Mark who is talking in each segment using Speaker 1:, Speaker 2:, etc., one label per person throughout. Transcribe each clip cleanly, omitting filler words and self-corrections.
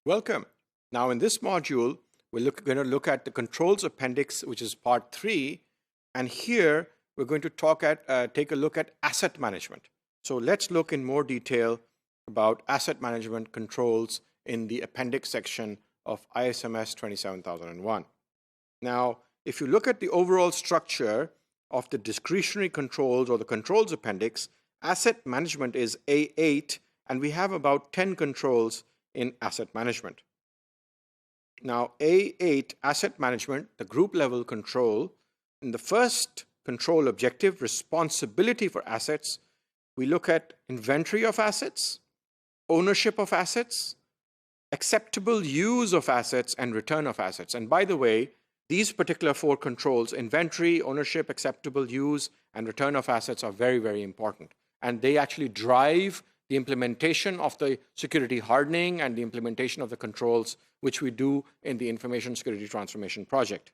Speaker 1: Welcome. Now in this module, we're going to look at the controls appendix, which is part 3. And here we're going to take a look at asset management. So let's look in more detail about asset management controls in the appendix section of ISMS 27001. Now, if you look at the overall structure of the discretionary controls or the controls appendix, asset management is A8, and we have about 10 controls in asset management. Now, A8, asset management, the group level control, in the first control objective, responsibility for assets, we look at inventory of assets, ownership of assets, acceptable use of assets, and return of assets. And by the way, these particular 4 controls, inventory, ownership, acceptable use, and return of assets, are very, very important. And they actually drive the implementation of the security hardening and the implementation of the controls which we do in the Information Security Transformation project.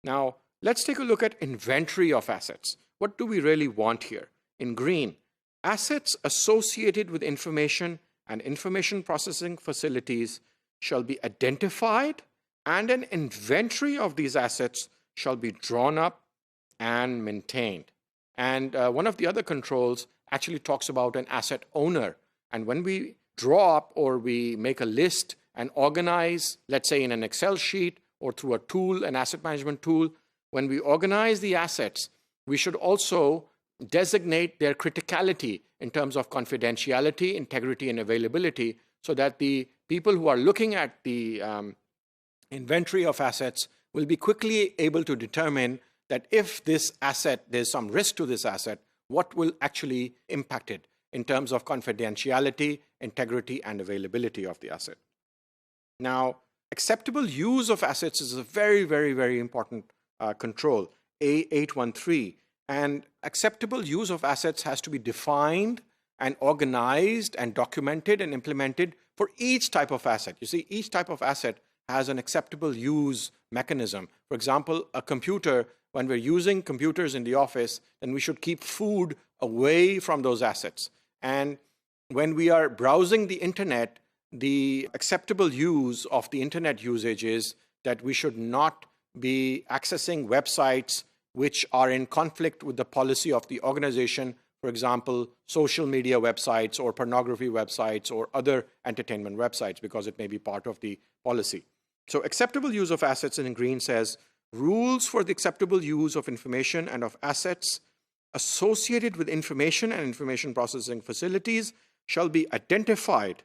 Speaker 1: Now, let's take a look at inventory of assets. What do we really want here? In green, assets associated with information and information processing facilities shall be identified, and an inventory of these assets shall be drawn up and maintained. And one of the other controls actually talks about an asset owner. And when we draw up or we make a list and organize, let's say in an Excel sheet or through a tool, an asset management tool, when we organize the assets, we should also designate their criticality in terms of confidentiality, integrity, and availability, so that the people who are looking at the inventory of assets will be quickly able to determine that if this asset, there's some risk to this asset, what will actually impact it in terms of confidentiality, integrity, and availability of the asset. Now, acceptable use of assets is a very, very, very important control, A813. And acceptable use of assets has to be defined and organized and documented and implemented for each type of asset. You see, each type of asset has an acceptable use mechanism. For example, a computer, when we're using computers in the office, then we should keep food away from those assets. And when we are browsing the internet, the acceptable use of the internet usage is that we should not be accessing websites which are in conflict with the policy of the organization. For example, social media websites or pornography websites or other entertainment websites, because it may be part of the policy. So acceptable use of assets in green says, rules for the acceptable use of information and of assets associated with information and information processing facilities shall be identified,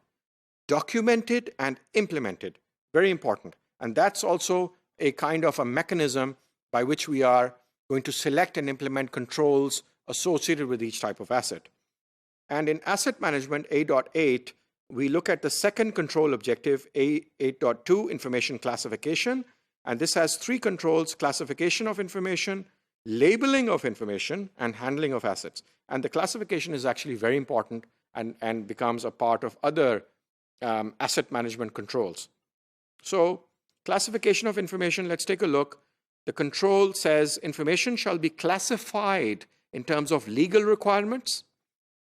Speaker 1: documented, and implemented. Very important. And that's also a kind of a mechanism by which we are going to select and implement controls associated with each type of asset. And in asset management A.8, we look at the second control objective, A8.2, information classification. And this has 3 controls: classification of information, labeling of information, and handling of assets. And the classification is actually very important and becomes a part of other asset management controls. So classification of information, let's take a look. The control says information shall be classified in terms of legal requirements,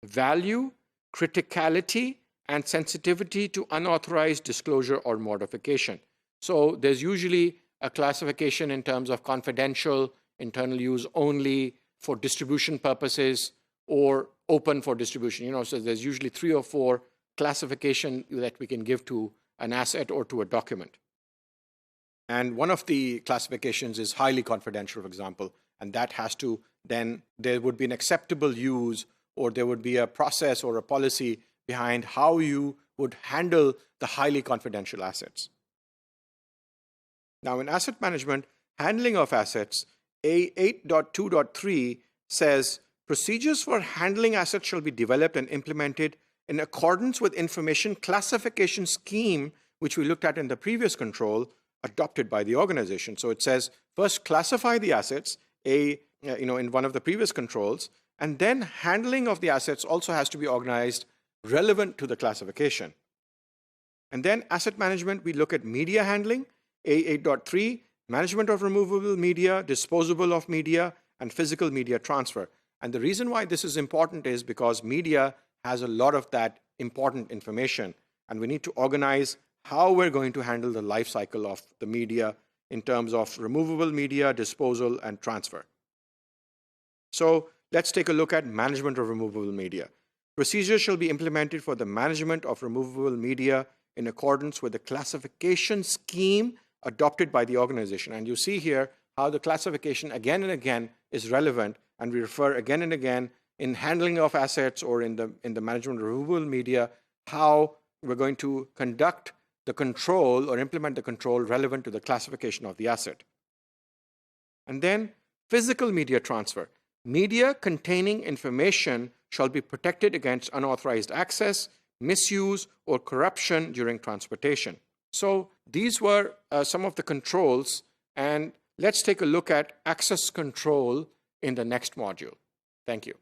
Speaker 1: value, criticality, and sensitivity to unauthorized disclosure or modification. So there's usually a classification in terms of confidential, internal use only, for distribution purposes, or open for distribution. So there's usually 3 or 4 classification that we can give to an asset or to a document. And one of the classifications is highly confidential, for example, and that has to then, there would be an acceptable use, or there would be a process or a policy behind how you would handle the highly confidential assets. Now in asset management, handling of assets, A8.2.3 says, procedures for handling assets shall be developed and implemented in accordance with information classification scheme, which we looked at in the previous control, adopted by the organization. So it says, first classify the assets, in one of the previous controls, and then handling of the assets also has to be organized relevant to the classification. And then asset management, we look at media handling, A8.3, management of removable media, disposable of media, and physical media transfer. And the reason why this is important is because media has a lot of that important information. and we need to organize how we're going to handle the life cycle of the media in terms of removable media, disposal, and transfer. So let's take a look at management of removable media. Procedures shall be implemented for the management of removable media in accordance with the classification scheme adopted by the organization. And you see here how the classification again and again is relevant, and we refer again and again in handling of assets or in the management of removable media, how we're going to conduct the control or implement the control relevant to the classification of the asset. And then physical media transfer. Media containing information shall be protected against unauthorized access, misuse, or corruption during transportation. So these were some of the controls, and let's take a look at access control in the next module. Thank you.